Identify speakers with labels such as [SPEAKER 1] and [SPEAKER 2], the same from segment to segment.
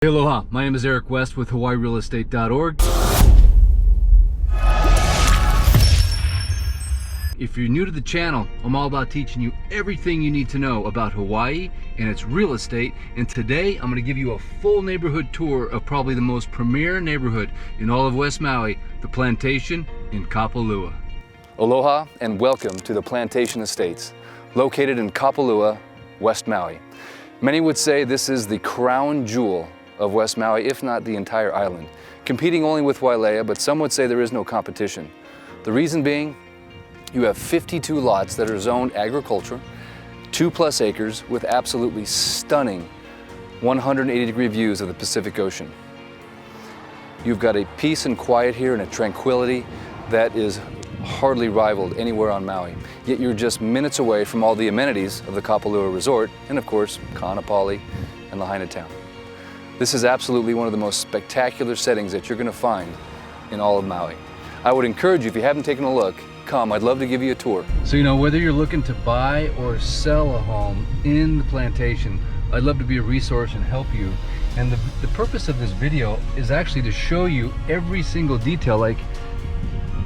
[SPEAKER 1] Aloha, my name is Eric West with HawaiiRealEstate.org. If you're new to the channel, I'm all about teaching you everything you need to know about Hawaii and its real estate. And today I'm going to give you a full neighborhood tour of probably the most premier neighborhood in all of West Maui, the Plantation in Kapalua. Aloha and welcome to the Plantation Estates, located in Kapalua, West Maui. Many would say this is the crown jewel of West Maui, if not the entire island, competing only with Wailea, but some would say there is no competition. The reason being, you have 52 lots that are zoned agriculture, 2+ acres with absolutely stunning 180-degree views of the Pacific Ocean. You've got a peace and quiet here and a tranquility that is hardly rivaled anywhere on Maui. Yet you're just minutes away from all the amenities of the Kapalua Resort and of course, Kaanapali and Lahaina Town. This is absolutely one of the most spectacular settings that you're going to find in all of Maui. I would encourage you, if you haven't taken a look, come. I'd love to give you a tour. So whether you're looking to buy or sell a home in the Plantation, I'd love to be a resource and help you. And the purpose of this video is actually to show you every single detail, like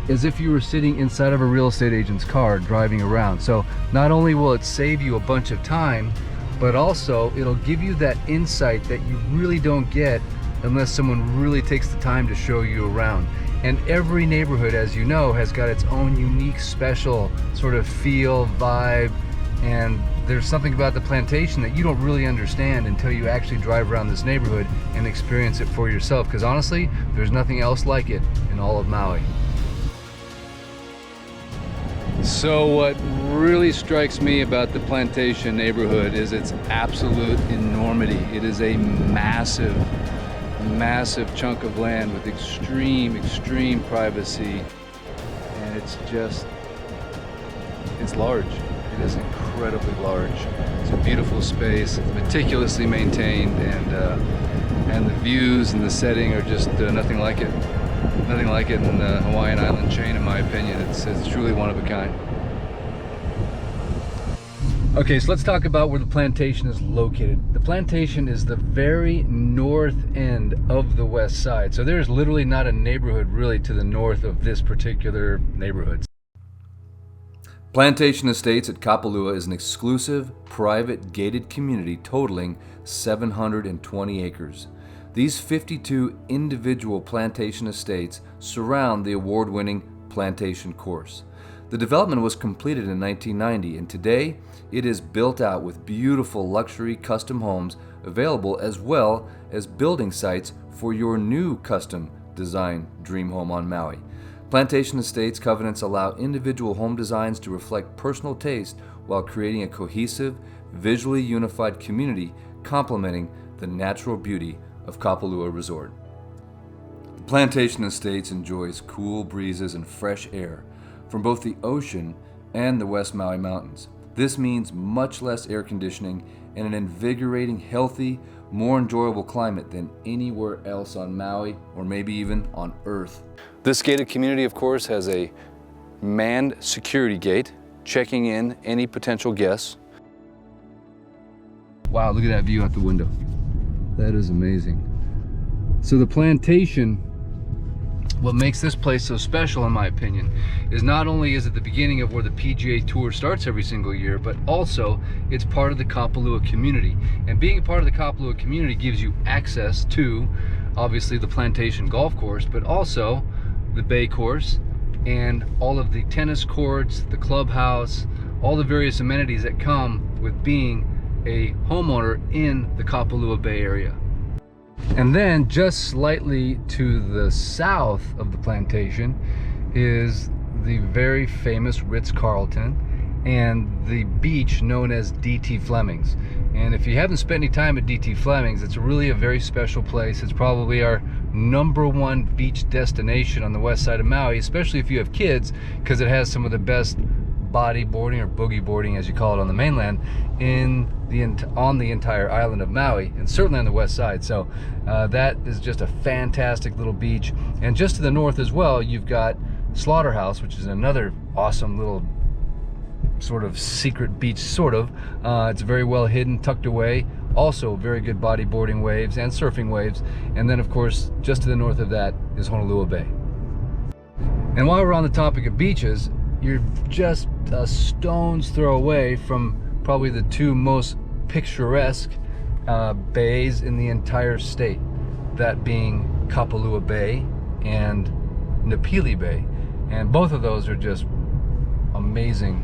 [SPEAKER 1] as if you were sitting inside of a real estate agent's car driving around. So not only will it save you a bunch of time, but also it'll give you that insight that you really don't get unless someone really takes the time to show you around. And every neighborhood, as you know, has got its own unique, special sort of feel, vibe, and there's something about the Plantation that you don't really understand until you actually drive around this neighborhood and experience it for yourself, because honestly, there's nothing else like it in all of Maui. So what really strikes me about the Plantation neighborhood is its absolute enormity. It is a massive chunk of land with extreme privacy, and it's large. It is incredibly large. It's a beautiful space. It's meticulously maintained, and the views and the setting are just nothing like it. Nothing like it in the Hawaiian island chain, in my opinion. It's truly one of a kind. Okay, so let's talk about where the Plantation is located. The Plantation is the very north end of the west side. So there's literally not a neighborhood really to the north of this particular neighborhood. Plantation Estates at Kapalua is an exclusive, private, gated community totaling 720 acres. These 52 individual plantation estates surround the award-winning Plantation Course. The development was completed in 1990, and today it is built out with beautiful luxury custom homes available, as well as building sites for your new custom design dream home on Maui. Plantation Estates covenants allow individual home designs to reflect personal taste while creating a cohesive, visually unified community complementing the natural beauty of Kapalua Resort. The Plantation Estates enjoys cool breezes and fresh air from both the ocean and the West Maui Mountains. This means much less air conditioning and an invigorating, healthy, more enjoyable climate than anywhere else on Maui or maybe even on Earth. This gated community, of course, has a manned security gate checking in any potential guests. Wow, look at that view out the window. That is amazing. So the Plantation, what makes this place so special in my opinion, is not only is it the beginning of where the PGA Tour starts every single year, but also it's part of the Kapalua community. And being a part of the Kapalua community gives you access to, obviously, the Plantation Golf Course, but also the Bay Course and all of the tennis courts, the clubhouse, all the various amenities that come with being a homeowner in the Kapalua Bay area. And then just slightly to the south of the Plantation is the very famous Ritz-Carlton and the beach known as D.T. Fleming's. And if you haven't spent any time at D.T. Fleming's, it's really a very special place. It's probably our #1 beach destination on the west side of Maui, especially if you have kids, because it has some of the best bodyboarding, or boogie boarding as you call it on the mainland, on the entire island of Maui, and certainly on the west side. So that is just a fantastic little beach. And just to the north as well, you've got Slaughterhouse, which is another awesome little sort of secret beach, sort of. It's very well hidden, tucked away. Also very good bodyboarding waves and surfing waves. And then of course, just to the north of that is Honolua Bay. And while we're on the topic of beaches, you're just a stone's throw away from probably the two most picturesque bays in the entire state. That being Kapalua Bay and Napili Bay. And both of those are just amazing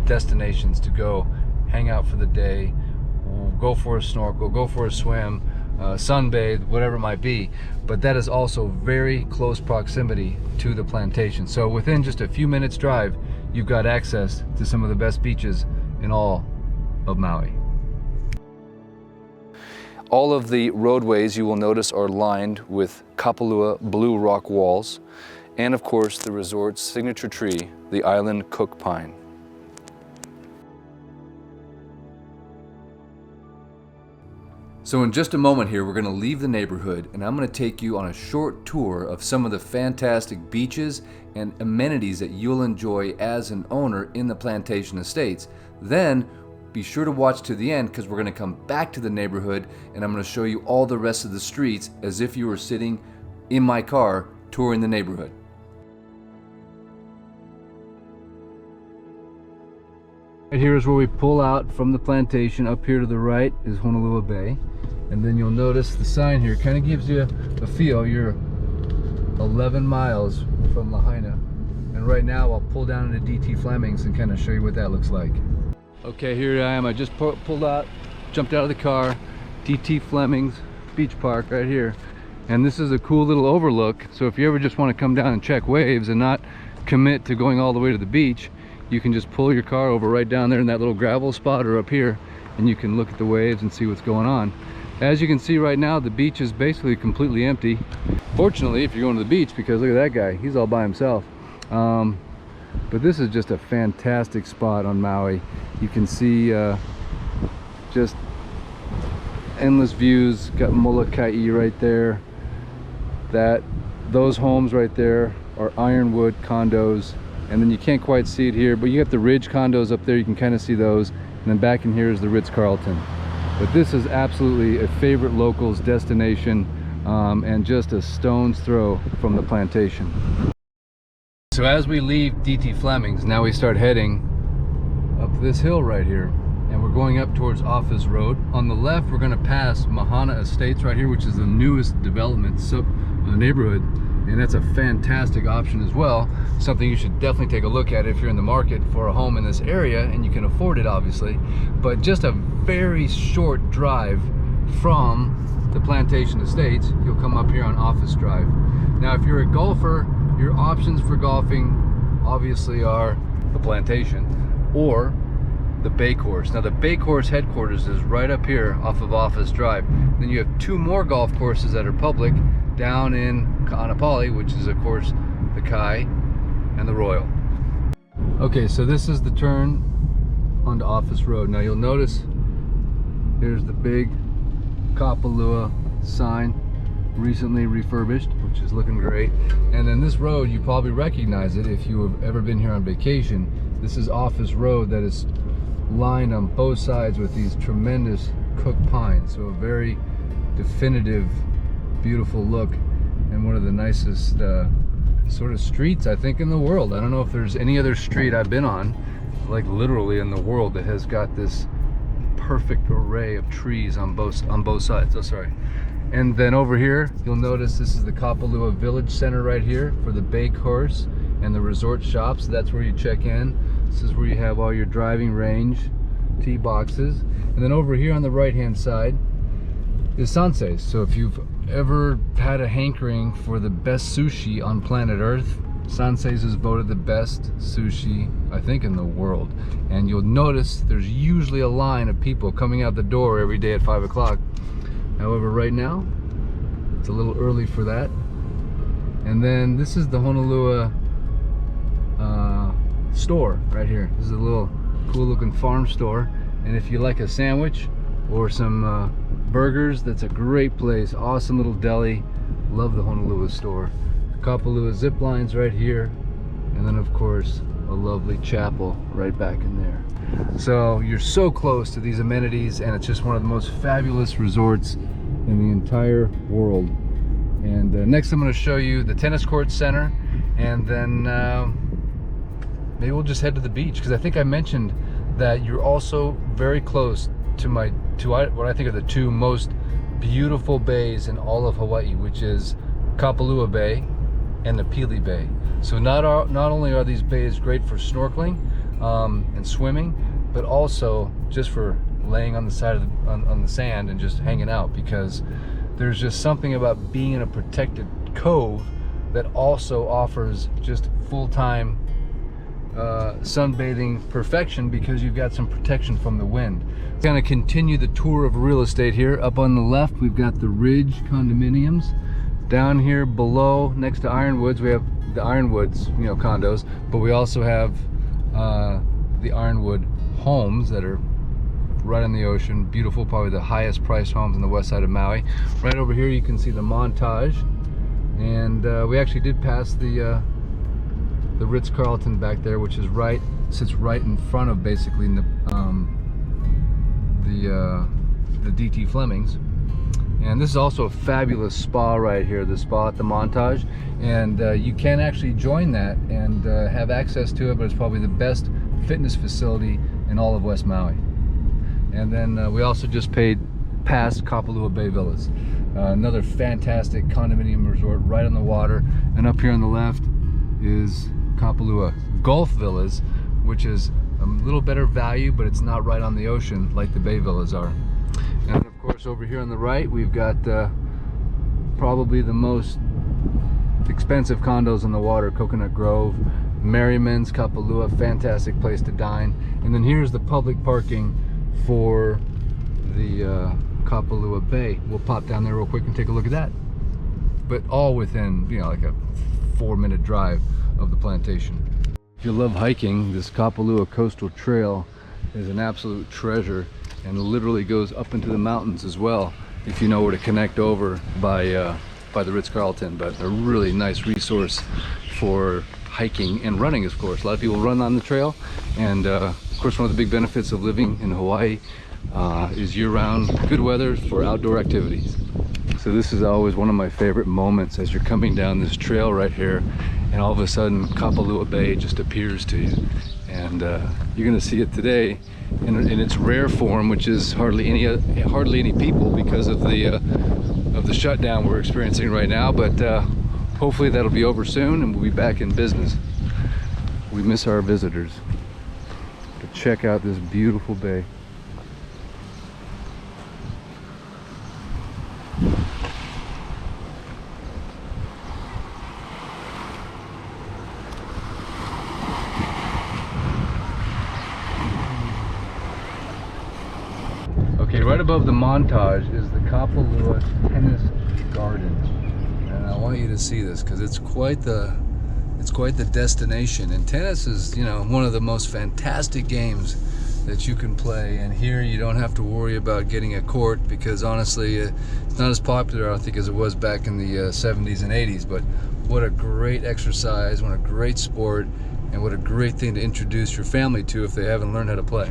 [SPEAKER 1] destinations to go hang out for the day, go for a snorkel, go for a swim, sunbathe, whatever it might be. But that is also very close proximity to the plantation. So within just a few minutes drive, you've got access to some of the best beaches in all of Maui. All of the roadways you will notice are lined with Kapalua blue rock walls, and of course the resort's signature tree, the island cook pine. So in just a moment here, we're going to leave the neighborhood and I'm going to take you on a short tour of some of the fantastic beaches and amenities that you'll enjoy as an owner in the Plantation Estates. Then be sure to watch to the end, because we're going to come back to the neighborhood and I'm going to show you all the rest of the streets as if you were sitting in my car touring the neighborhood. Right here is where we pull out from the plantation. Up here to the right is Honolua Bay. And then you'll notice the sign here kind of gives you a feel. You're 11 miles from Lahaina. And right now I'll pull down into DT Fleming's and kind of show you what that looks like. Okay, here I am. I just pulled out, jumped out of the car. DT Fleming's Beach Park right here. And this is a cool little overlook. So if you ever just want to come down and check waves and not commit to going all the way to the beach, you can just pull your car over right down there in that little gravel spot or up here, and you can look at the waves and see what's going on. As you can see right now, the beach is basically completely empty. Fortunately, if you're going to the beach, because look at that guy, he's all by himself. But this is just a fantastic spot on Maui. You can see just endless views. Got Molokai right there. Those homes right there are ironwood condos. And then you can't quite see it here, but you got the Ridge condos up there. You can kind of see those. And then back in here is the Ritz-Carlton. But this is absolutely a favorite locals destination, and just a stone's throw from the plantation. So as we leave DT Fleming's, now we start heading up this hill right here. And we're going up towards Office Road. On the left, we're going to pass Mahana Estates right here, which is the newest development neighborhood. And that's a fantastic option as well. Something you should definitely take a look at if you're in the market for a home in this area, and you can afford it obviously. But just a very short drive from the Plantation Estates, you'll come up here on Office Drive. Now if you're a golfer, your options for golfing obviously are the Plantation or the Bay Course. Now the Bay Course headquarters is right up here off of Office Drive. Then you have two more golf courses that are public down in Kaanapali, which is of course the Kai and the Royal. Okay, so this is the turn onto Office Road. Now you'll notice there's the big Kapalua sign, recently refurbished, which is looking great. And then this road, you probably recognize it if you have ever been here on vacation. This is Office Road that is lined on both sides with these tremendous cook pines. So a very definitive, beautiful look, and one of the nicest sort of streets I think in the world. I don't know if there's any other street I've been on, like literally in the world, that has got this perfect array of trees on both sides. Oh, sorry. And then over here, you'll notice this is the Kapalua Village Center right here for the Bay Course and the resort shops. That's where you check in. This is where you have all your driving range tee boxes. And then over here on the right hand side is Sansei's. So if you've ever had a hankering for the best sushi on planet Earth, Sansei's is voted the best sushi I think in the world. And you'll notice there's usually a line of people coming out the door every day at 5 o'clock. However, right now it's a little early for that. And then this is the Honolua store right here. This is a little cool looking farm store, and if you like a sandwich or some burgers, that's a great place. Awesome little deli. Love the Honolua store. Kapalua zip lines right here, and then of course a lovely chapel right back in there. So you're so close to these amenities, and it's just one of the most fabulous resorts in the entire world. And next I'm going to show you the tennis court center, and then maybe we'll just head to the beach, because I think I mentioned that you're also very close to what I think are the two most beautiful bays in all of Hawaii, which is Kapalua Bay and the Pili Bay. So not only are these bays great for snorkeling and swimming, but also just for laying on the side of on the sand and just hanging out, because there's just something about being in a protected cove that also offers just full-time sunbathing perfection, because you've got some protection from the wind. We're going to continue the tour of real estate here. Up on the left, we've got the Ridge condominiums. Down here below, next to Ironwoods, we have the Ironwoods, condos, but we also have the Ironwood homes that are right on the ocean. Beautiful, probably the highest priced homes on the west side of Maui. Right over here, you can see the Montage, and we actually did pass the Ritz-Carlton back there, which is sits right in front of basically the DT Fleming's. And this is also a fabulous spa right here, the spa at the Montage, and you can actually join that and have access to it, but it's probably the best fitness facility in all of West Maui. And then we also just past Kapalua Bay Villas, another fantastic condominium resort right on the water. And up here on the left is Kapalua Golf Villas, which is a little better value, but it's not right on the ocean like the Bay Villas are. And of course, over here on the right, we've got probably the most expensive condos on the water, Coconut Grove, Merriman's Kapalua, fantastic place to dine. And then here's the public parking for the Kapalua Bay. We'll pop down there real quick and take a look at that. But all within, like a 4-minute drive of the plantation. If you love hiking, this Kapalua Coastal Trail is an absolute treasure, and literally goes up into the mountains as well, if you know where to connect over by the Ritz-Carlton. But a really nice resource for hiking and running, of course. A lot of people run on the trail, and of course, one of the big benefits of living in Hawaii is year-round good weather for outdoor activities. So this is always one of my favorite moments, as you're coming down this trail right here, and all of a sudden Kapalua Bay just appears to you. And you're going to see it today in its rare form, which is hardly any people because of the shutdown we're experiencing right now. But hopefully that'll be over soon, and we'll be back in business. We miss our visitors. But check out this beautiful bay. Okay, right above the Montage is the Kapalua Tennis Garden, and I want you to see this because it's quite the destination. And tennis is, one of the most fantastic games that you can play. And here you don't have to worry about getting a court, because honestly, it's not as popular, I think, as it was back in the 70s and 80s. But what a great exercise, what a great sport, and what a great thing to introduce your family to if they haven't learned how to play.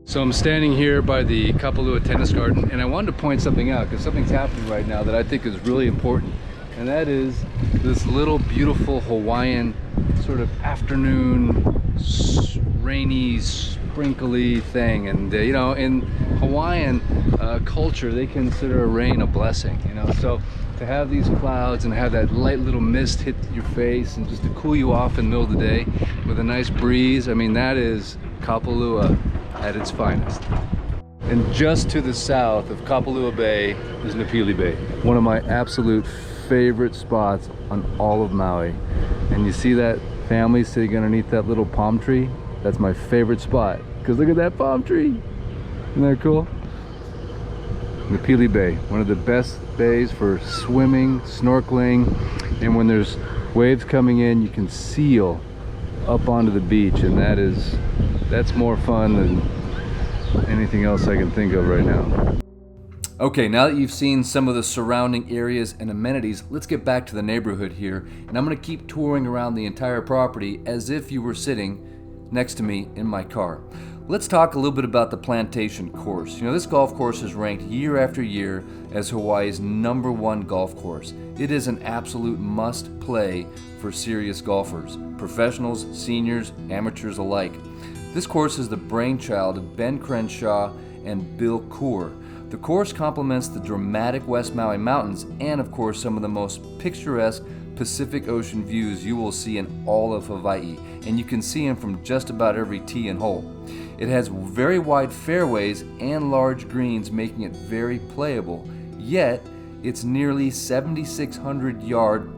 [SPEAKER 1] So I'm standing here by the Kapalua Tennis Garden, and I wanted to point something out, because something's happening right now that I think is really important. And that is this little beautiful Hawaiian sort of afternoon rainy, sprinkly thing. And in Hawaiian culture, they consider rain a blessing, so to have these clouds and have that light little mist hit your face and just to cool you off in the middle of the day with a nice breeze, I mean, that is Kapalua at its finest. And just to the south of Kapalua Bay is Pili Bay, one of my absolute favorite spots on all of Maui. And you see that family sitting underneath that little palm tree? That's my favorite spot, because look at that palm tree. Isn't that cool? Pili Bay, one of the best bays for swimming, snorkeling, and when there's waves coming in, you can seal up onto the beach, and that's more fun than anything else I can think of right now. Okay, now that you've seen some of the surrounding areas and amenities, let's get back to the neighborhood here, and I'm going to keep touring around the entire property as if you were sitting next to me in my car. Let's talk a little bit about the Plantation Course. You know, this golf course is ranked year after year as Hawaii's #1 golf course. It is an absolute must play for serious golfers, professionals, seniors, amateurs alike. This course is the brainchild of Ben Crenshaw and Bill Coore. The course complements the dramatic West Maui Mountains and, of course, some of the most picturesque Pacific Ocean views you will see in all of Hawaii, and you can see them from just about every tee and hole. It has very wide fairways and large greens, making it very playable, yet its nearly 7,600 yard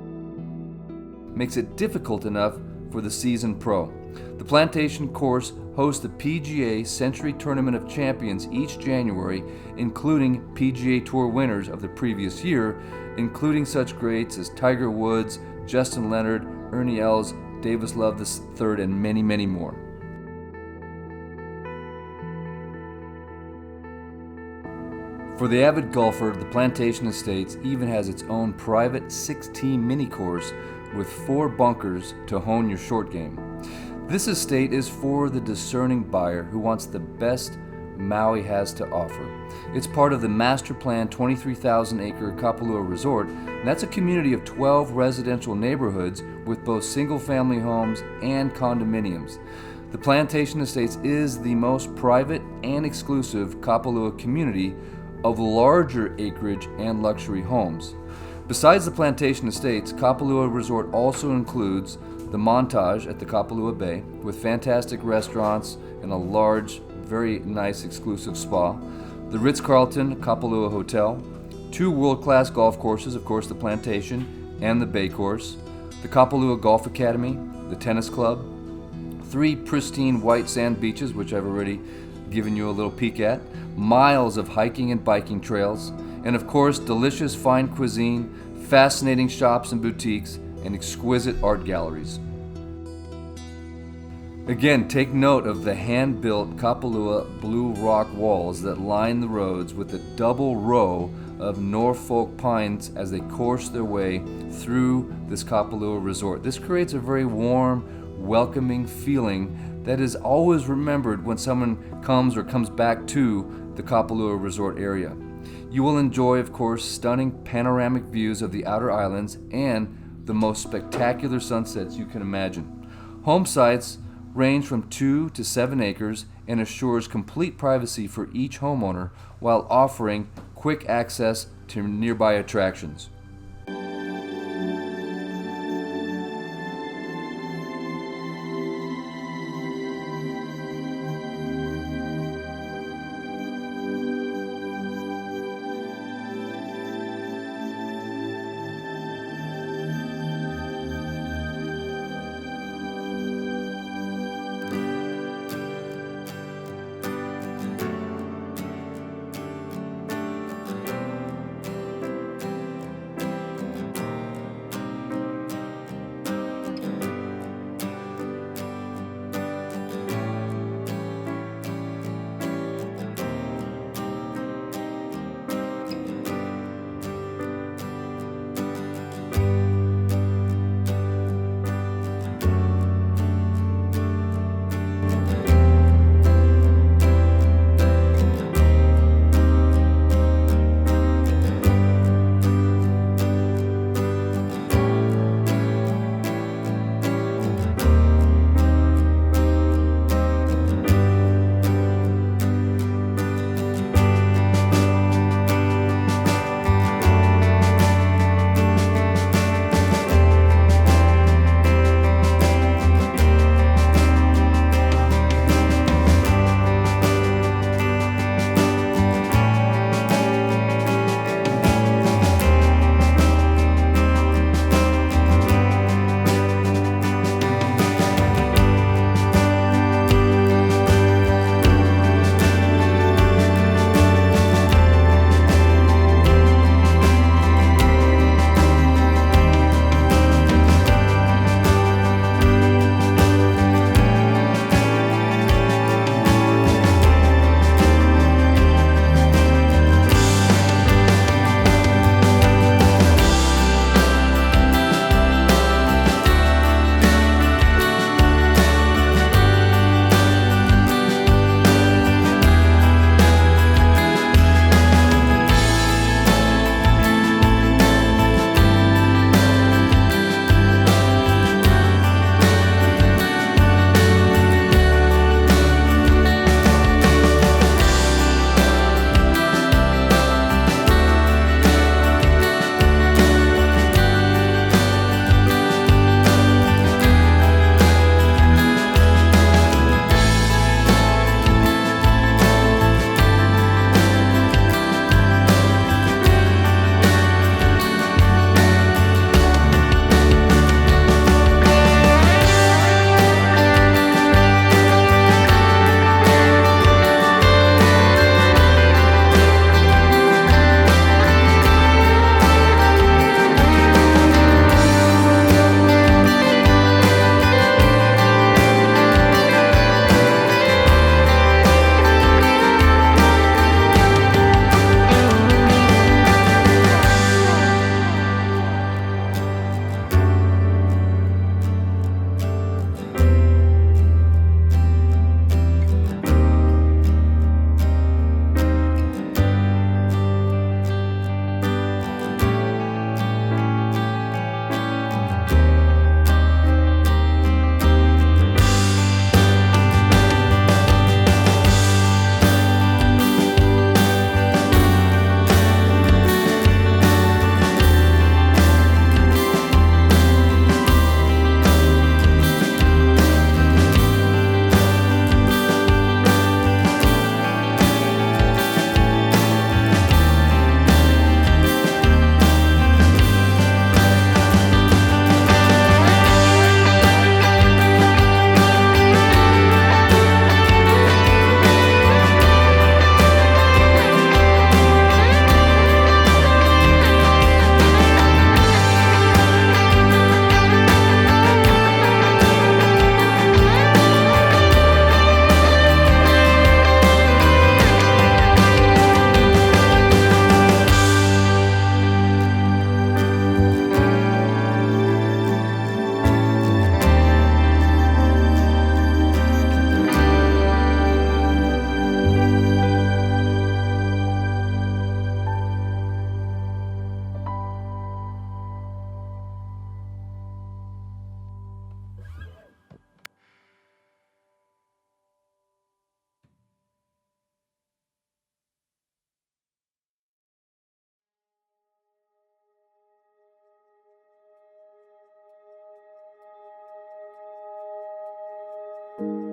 [SPEAKER 1] makes it difficult enough for the seasoned pro. The Plantation Course hosts the PGA Century Tournament of Champions each January, including PGA Tour winners of the previous year, including such greats as Tiger Woods, Justin Leonard, Ernie Els, Davis Love III, and many, many more. For the avid golfer, the Plantation Estates even has its own private 6-tee mini course with 4 bunkers to hone your short game. This estate is for the discerning buyer who wants the best Maui has to offer. It's part of the master plan 23,000-acre Kapalua Resort, and that's a community of 12 residential neighborhoods with both single-family homes and condominiums. The Plantation Estates is the most private and exclusive Kapalua community of larger acreage and luxury homes. Besides the Plantation Estates, Kapalua Resort also includes the Montage at the Kapalua Bay with fantastic restaurants and a large, very nice exclusive spa, the Ritz-Carlton Kapalua Hotel, 2 world-class golf courses, of course the Plantation and the Bay Course, the Kapalua Golf Academy, the Tennis Club, 3 pristine white sand beaches, which I've already given you a little peek at, miles of hiking and biking trails, and of course delicious fine cuisine, fascinating shops and boutiques, and exquisite art galleries. Again, take note of the hand-built Kapalua blue rock walls that line the roads with a double row of Norfolk pines as they course their way through this Kapalua Resort. This creates a very warm, welcoming feeling that is always remembered when someone comes back to the Kapalua Resort area. You will enjoy, of course, stunning panoramic views of the outer islands and the most spectacular sunsets you can imagine. Home sites range from 2 to 7 acres and assures complete privacy for each homeowner while offering quick access to nearby attractions. you.